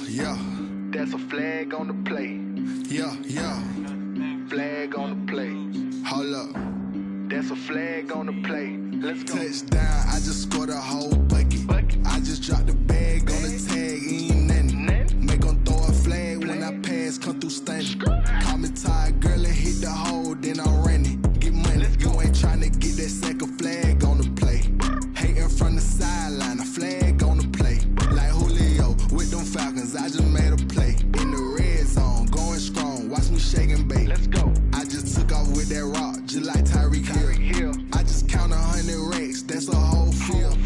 yeah. That's a flag on the play. Yeah, yeah. Flag on the play. Hold up. That's a flag on the play. Let's go. Touchdown, I just scored a whole bucket. I just dropped the bag on the tag, ain't nothing. Make 'em throw a flag when I pass, come through stunning. Call me tired, girl, and hit the hole, then I'm running. Get money, you ain't tryna get that second flag on the play. Hating from the sideline, a flag on the play. Like Julio with them Falcons, I just made a play. In the red zone, going strong, watch me shake and bake. Let's go. I just took off with that rock, just like Tyreek Hill. I just count 100 racks, that's a whole field.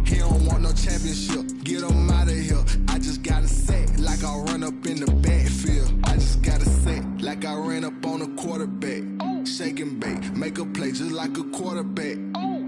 He don't want no championship, get him out of here. I just got a set, like I run up in the backfield. I just got a set, like I ran up on a quarterback. Shake and bake, make a play just like a quarterback.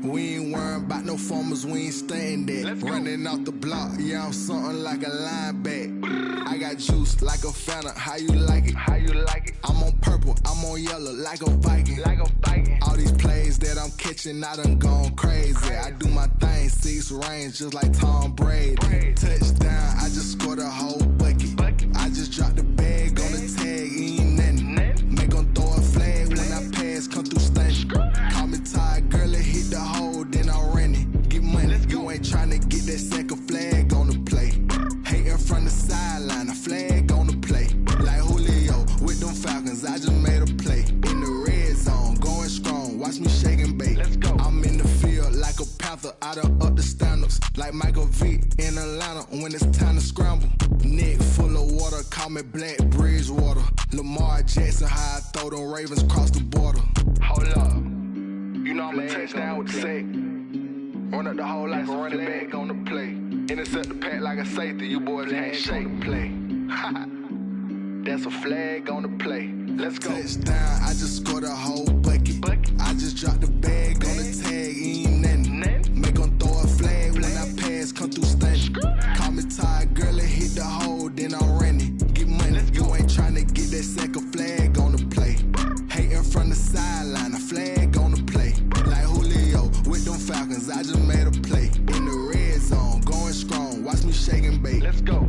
We ain't worrying about no formers, we ain't staying there. Running off the block, yeah, I'm something like a linebacker. I got juice like a Fanta, how you like it? How you like it? I'm on purple, I'm on yellow, like a Viking. Like a Viking. All these plays that I'm catching, I done gone crazy. I do my thing, 6 range, just like Tom Brady. Touchdown, I just scored a whole bucket. I just dropped the bag on the tag, ain't nothing. Make 'em throw a flag when I pass, come through stunning. Call me tired, girl, and hit the hole, then I'm running. Get money, you ain't tryna get that second flag on the play. Hating from the sideline, a flag on the play. Like Julio with them Falcons, I just made a play. In the red zone, going strong, watch me shake and bake. Let's go. I'm in the field like a panther, I done up the standards. Like Michael Vick in Atlanta when it's time to scramble. Neck full of water, call me Black Bridgewater. Lamar Jackson, how I throw them Ravens across the border. Hold up. You know I'm a touchdown with the sack. Run up the hole like a running back on the play. Intercept the pack like a safety. You boys ain't shake the play. That's a flag on the play. Let's go. Touchdown, I just scored a whole bucket. I just dropped the bag on the tag, ain't nothing. Make 'em throw a flag when I pass, come through stunning. Call me tired, girl, and hit the hole, then I'm running. Get money, you ain't tryna get that second flag on the play. Hating from the sideline, a flag on the play. Like Julio with them Falcons, I just made a play. In the red zone, going strong, watch me shake and bake. Let's go.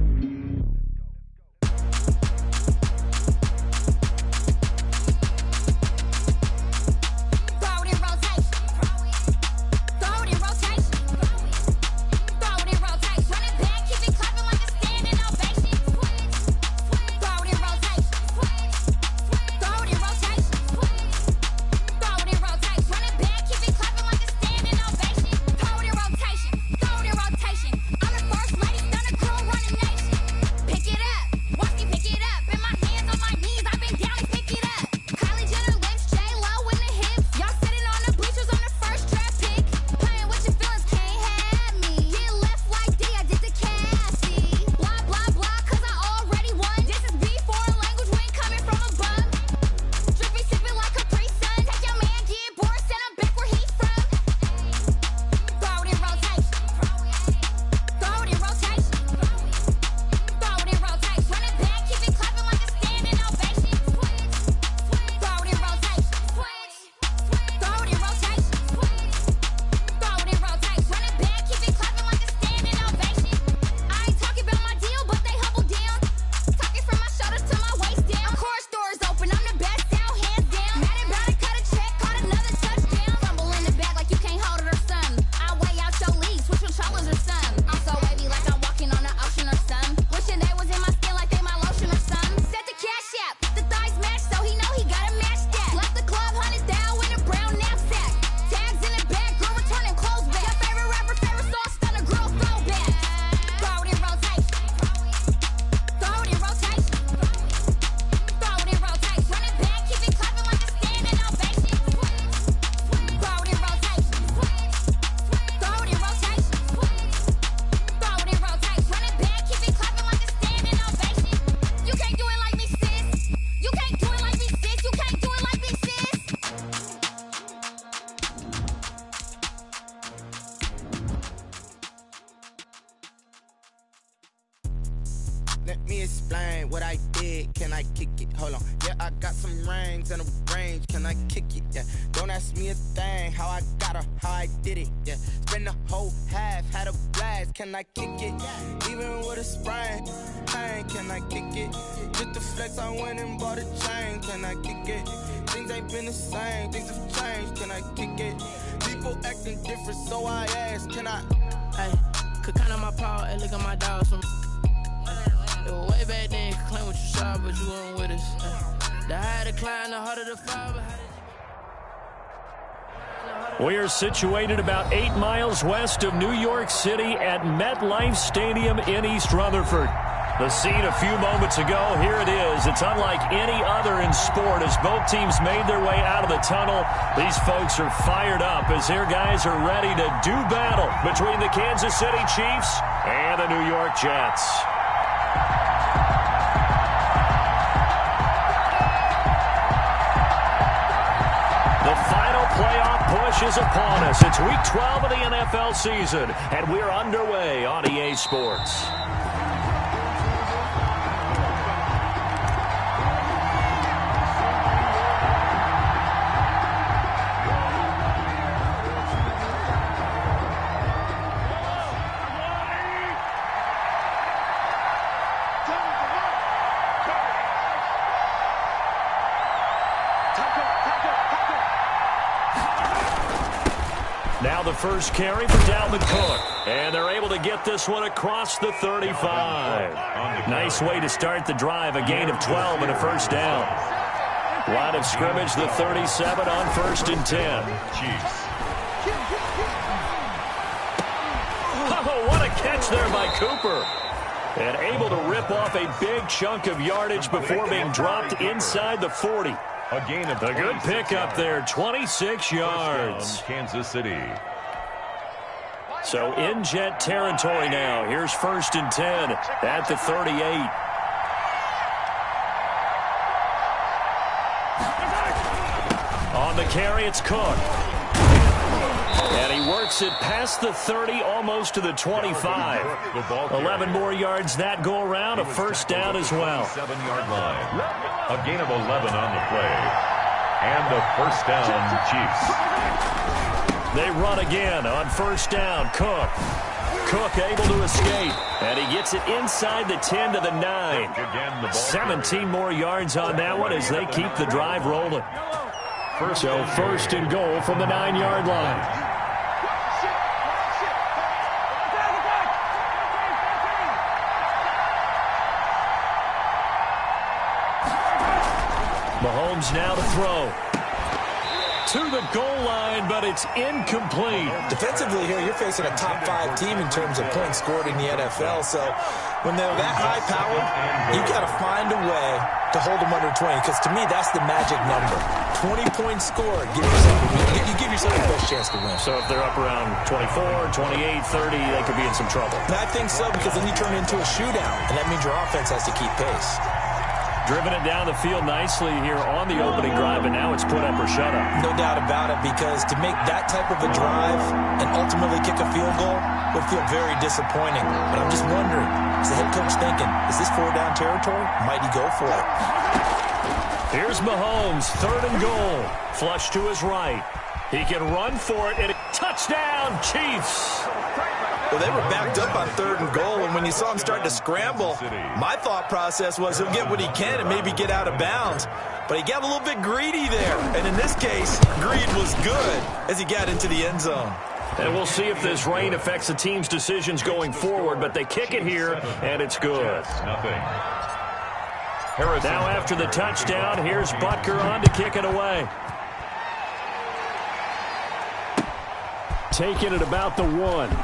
Let me explain what I did. Can I kick it? Hold on. Yeah, I got some rings and a range. Can I kick it? Yeah. Don't ask me a thing. How I got her, how I did it. Yeah. Spend the whole half, had a blast. Can I kick it? Even with a sprain, pain. I kick it? Just the flex, I went and bought a chain. Can I kick it? Things ain't been the same, things have changed. Can I kick it? People acting different, so I ask, can I? Hey, could count on my power, and look at my dogs. Way back then, you could claim what you saw, but you weren't with us. The higher the climb, the harder the fall. We are situated about 8 miles west of New York City at MetLife Stadium in East Rutherford. The scene a few moments ago, here it is. It's unlike any other in sport as both teams made their way out of the tunnel. These folks are fired up as their guys are ready to do battle between the Kansas City Chiefs and the New York Jets. The final playoff push is upon us. It's week 12 of the NFL season, and we're underway on EA Sports. Now the first carry for Dalvin Cook. And they're able to get this one across the 35. Nice way to start the drive. A gain of 12 and a first down. Line of scrimmage, the 37 on 1st and 10. Oh, what a catch there by Cooper. And able to rip off a big chunk of yardage before being dropped inside the 40. A gain of a good pickup there, 26 yards. Kansas City. So in Jet territory now. Here's 1st and 10 at the 38. On the carry, it's Cook. And he works it past the 30, almost to the 25. 11 more yards that go around, a first down as well. 7-yard line. A gain of 11 on the play. And a first down, Chiefs. They run again on first down. Cook able to escape. And he gets it inside the 10 to the 9. 17 more yards on that one as they keep the drive rolling. So first and goal from the 9-yard line. Mahomes now to throw. To the goal line, but it's incomplete. Defensively here, you're facing a top-5 team in terms of points scored in the NFL. So when they're that high-powered, you got to find a way to hold them under 20. Because to me, that's the magic number. 20 points scored. You give yourself the best chance to win. So if they're up around 24, 28, 30, they could be in some trouble. And I think so, because then you turn it into a shootout, and that means your offense has to keep pace. Driven it down the field nicely here on the opening drive, and now it's put up or shut up. No doubt about it, because to make that type of a drive and ultimately kick a field goal would feel very disappointing. But I'm just wondering, is the head coach thinking, is this 4-down territory? Might he go for it? Here's Mahomes, 3rd and goal. Flush to his right. He can run for it, and touchdown, Chiefs! Well, they were backed up on 3rd and goal, and when you saw him start to scramble, my thought process was he'll get what he can and maybe get out of bounds. But he got a little bit greedy there, and in this case, greed was good as he got into the end zone. And we'll see if this rain affects the team's decisions going forward, but they kick it here, and it's good. Now after the touchdown, here's Butker on to kick it away. Taking it about the 1.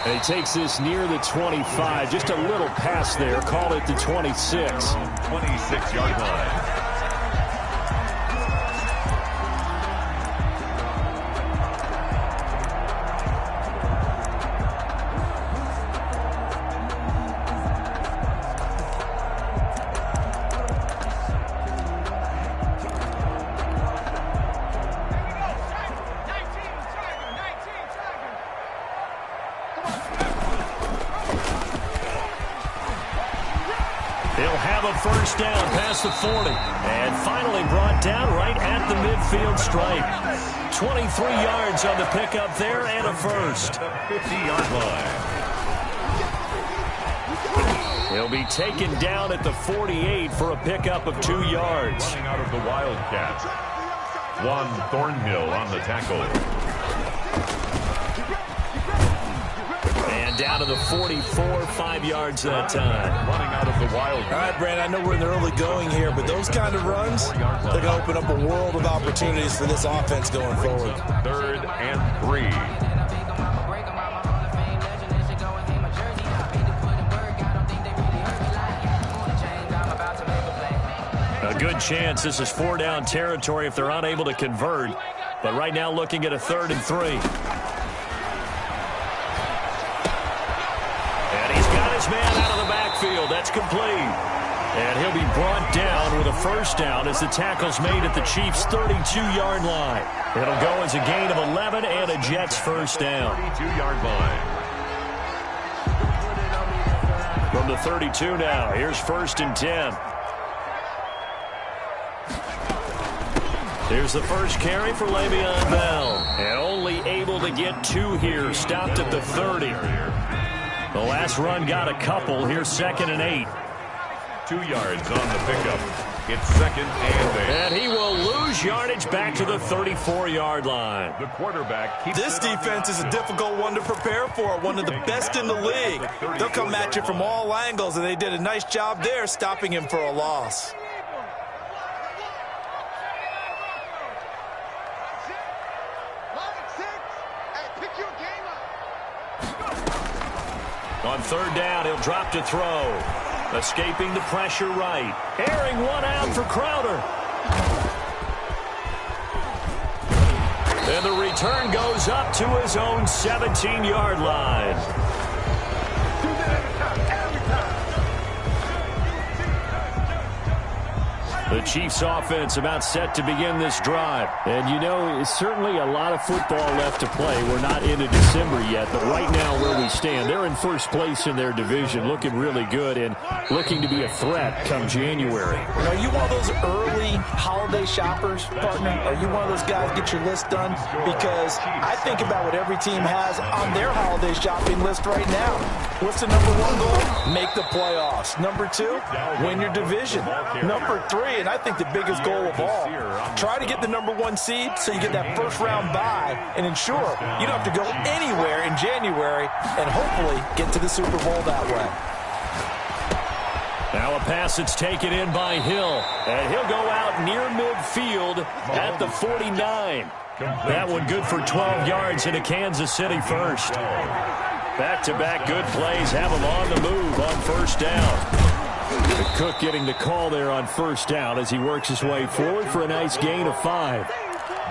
And he takes this near the 25. Just a little pass there. Call it the 26. 26-yard line. First down past the 40. And finally brought down right at the midfield stripe. 23 yards on the pickup there and a first. 50-yard line. He'll be taken down at the 48 for a pickup of 2 yards. Running out of the Wildcats. Juan Thornhill on the tackle. And down to the 44, 5 yards that time. Running out of the Wildcats. All right, Brandon, I know we're in the early going here, but those kind of runs, they're going to open up a world of opportunities for this offense going forward. 3rd and 3. A good chance this is 4-down territory if they're unable to convert. But right now looking at a 3rd and 3. And he's got his man out of the backfield. That's complete. And he'll be brought down with a 1st down as the tackle's made at the Chiefs' 32-yard line. It'll go as a gain of 11 and a Jets 1st down. 32-yard line. From the 32 now, here's 1st and 10. Here's the first carry for Le'Veon Bell. And only able to get 2 here. Stopped at the 30. The last run got a couple. Here's 2nd and 8. 2 yards on the pickup. It's 2nd and 8. And he will lose yardage back to the 34-yard line. The quarterback keeps This defense is a difficult one to prepare for, one of the best in the league. They'll come at you from all angles, and they did a nice job there stopping him for a loss. On 3rd down, he'll drop to throw. Escaping the pressure right. Airing one out for Crowder. And the return goes up to his own 17-yard line. The Chiefs offense about set to begin this drive. And you know, it's certainly a lot of football left to play. We're not into December yet, but right now where we stand, they're in 1st place in their division, looking really good and looking to be a threat come January. Are you one of those early holiday shoppers, partner? Are you one of those guys get your list done? Because I think about what every team has on their holiday shopping list right now. What's the #1 goal? Make the playoffs. #2, win your division. #3, and I think the biggest goal of all, try to get the #1 seed so you get that 1st round bye and ensure you don't have to go anywhere in January and hopefully get to the Super Bowl that way. Now a pass that's taken in by Hill, and he'll go out near midfield at the 49. That one good for 12 yards into Kansas City 1st. Back-to-back good plays have him on the move on 1st down. Cook getting the call there on 1st down as he works his way forward for a nice gain of 5.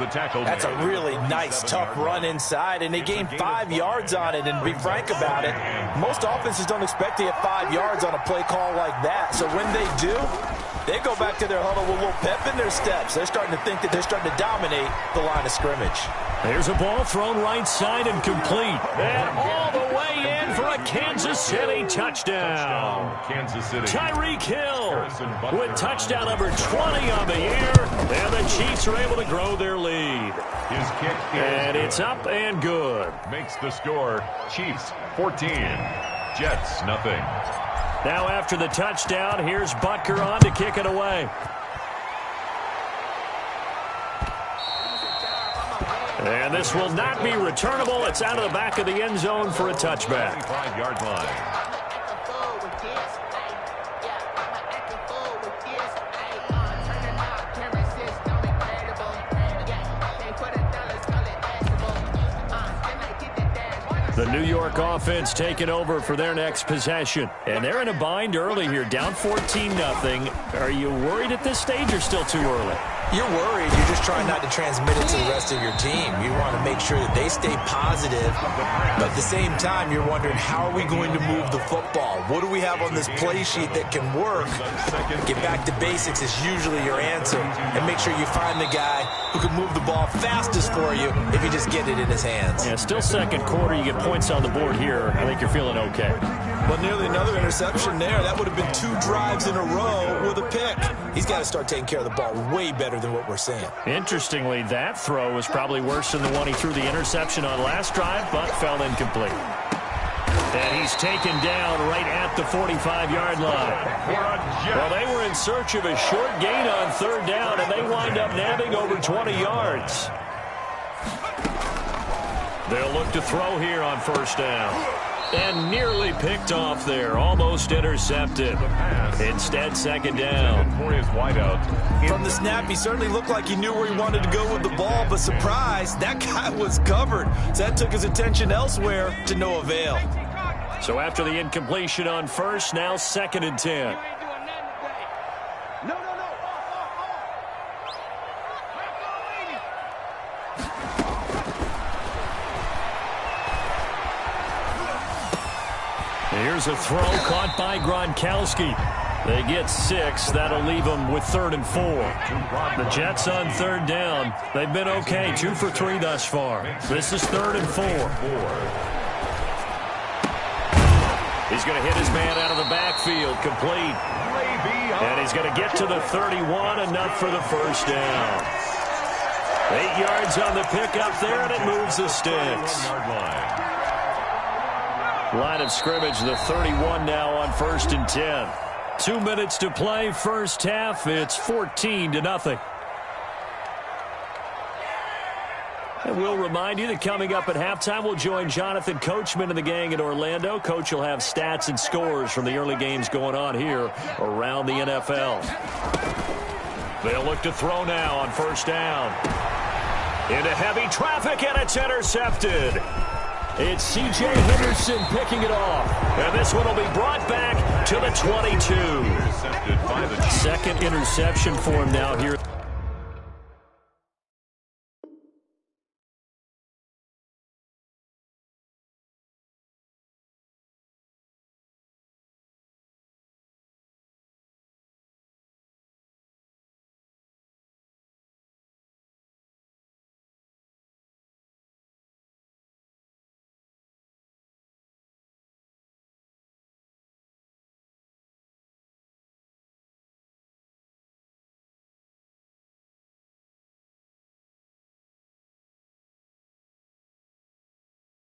the tackle. That's a really nice, tough run inside, and they gained 5 yards on it. And to be frank about it, most offenses don't expect to get 5 yards on a play call like that. So when they do, they go back to their huddle with a little pep in their steps. They're starting to think that they're starting to dominate the line of scrimmage. There's a ball thrown right side and complete. And all the way in for a Kansas City touchdown. Kansas City. Tyreek Hill with touchdown number 20 on the year. And the Chiefs are able to grow their lead. His kick and it's up and good. Makes the score Chiefs 14, Jets nothing. Now after the touchdown, here's Butker on to kick it away. And this will not be returnable. It's out of the back of the end zone for a touchback. 25-yard line. The New York offense taking over for their next possession. And they're in a bind early here, down 14-0. Are you worried at this stage or still too early? You're worried. You're just trying not to transmit it to the rest of your team. You want to make sure that they stay positive. But at the same time, you're wondering, how are we going to move the football? What do we have on this play sheet that can work? Get back to basics is usually your answer. And make sure you find the guy who can move the ball fastest for you if you just get it in his hands. Yeah, still second quarter. You get points on the board here. I think you're feeling okay. But nearly another interception there. That would have been 2 drives in a row with a pick. He's got to start taking care of the ball way better than what we're seeing. Interestingly, that throw was probably worse than the one he threw the interception on last drive, but fell incomplete. And he's taken down right at the 45-yard line. Well, they were in search of a short gain on third down, and they wind up nabbing over 20 yards. They'll look to throw here on first down. And nearly picked off there. Almost intercepted. Instead, second down. From the snap, he certainly looked like he knew where he wanted to go with the ball, but surprise, that guy was covered. So that took his attention elsewhere to no avail. So after the incompletion on first, now 2nd and 10. Here's a throw caught by Gronkowski. They get 6. That'll leave them with 3rd and 4. The Jets on third down. They've been okay. 2 for 3 thus far. This is 3rd and 4. He's going to hit his man out of the backfield. Complete. And he's going to get to the 31. Enough for the first down. 8 yards on the pickup there, and it moves the sticks. Line of scrimmage, the 31 now on 1st and 10. 2 minutes to play, first half. It's 14-0. And we'll remind you that coming up at halftime, we'll join Jonathan Coachman and the gang in Orlando. Coach will have stats and scores from the early games going on here around the NFL. They'll look to throw now on first down. Into heavy traffic, and it's intercepted. It's C.J. Henderson picking it off. And this one will be brought back to the 22. Second interception for him now here.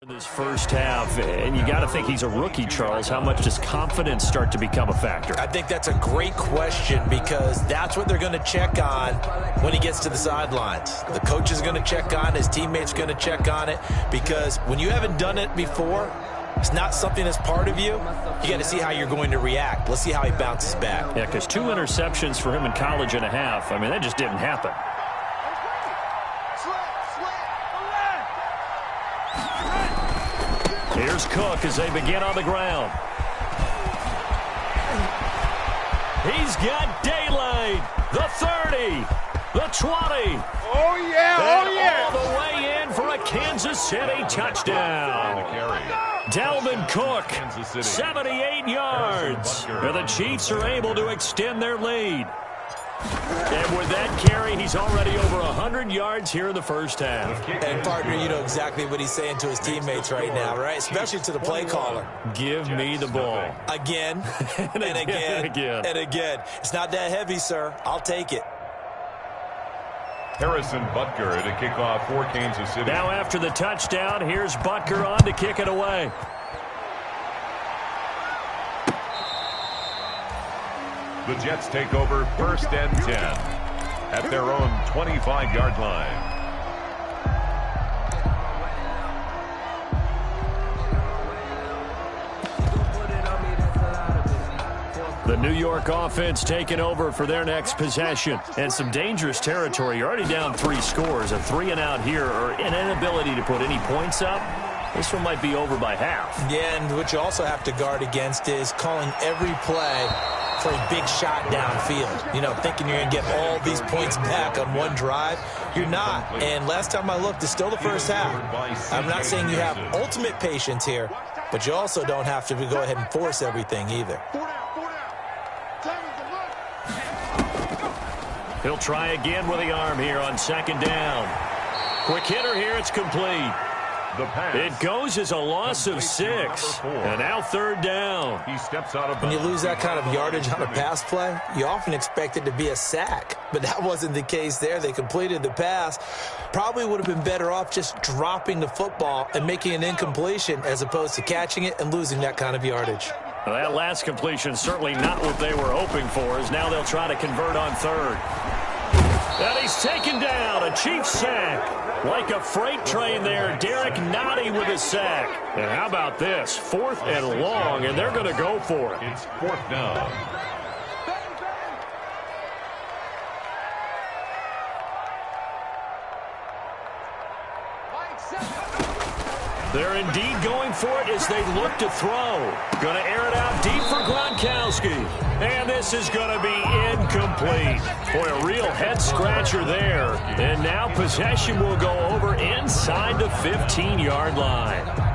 This first half, and you got to think he's a rookie, Charles. How much does confidence start to become a factor? I think that's a great question because that's what they're going to check on when he gets to the sidelines. The coach is going to check on it, his teammates are going to check on it, because when you haven't done it before, it's not something that's part of you. You got to see how you're going to react. Let's see how he bounces back. Yeah, because 2 interceptions for him in college and a half. I mean, that just didn't happen. Here's Cook as they begin on the ground. He's got daylight. The 30. The 20. Oh, yeah. And all the way in for a Kansas City touchdown. Dalvin Cook, 78 yards. And the Chiefs are able to extend their lead. And with that carry, he's already over 100 yards here in the first half. And, partner, you know exactly what he's saying to his teammates right now, right? Especially to the play caller. Give me the ball. Again, and again, and again. It's not that heavy, sir. I'll take it. Harrison Butker to kick off for Kansas City. Now after the touchdown, here's Butker on to kick it away. The Jets take over 1st and 10 at their own 25-yard line. The New York offense taking over for their next possession. And some dangerous territory. You're already down 3 scores. A 3-and-out here, or an inability to put any points up. This one might be over by half. Yeah, and what you also have to guard against is calling every play for a big shot downfield. You know, thinking you're going to get all these points back on one drive. You're not. And last time I looked, it's still the first half. I'm not saying you have ultimate patience here, but you also don't have to go ahead and force everything either. He'll try again with the arm here on 2nd down. Quick hitter here, it's complete. The pass. It goes as a loss of 6. And now 3rd down. He steps out of When bounds. you lose that kind of yardage on a pass play, you often expect it to be a sack. But that wasn't the case there. They completed the pass. Probably would have been better off just dropping the football and making an incompletion as opposed to catching it and losing that kind of yardage. Well, that last completion certainly not what they were hoping for, as now they'll try to convert on 3rd. And he's taken down, a Chiefs sack. Like a freight train there, Derek Nottie with a sack. And how about this? 4th and long, and they're going to go for it. It's 4th down. They're indeed going for it as they look to throw. Going to air it out deep for Gronkowski. And this is going to be incomplete. Boy, a real head-scratcher there. And now possession will go over inside the 15-yard line.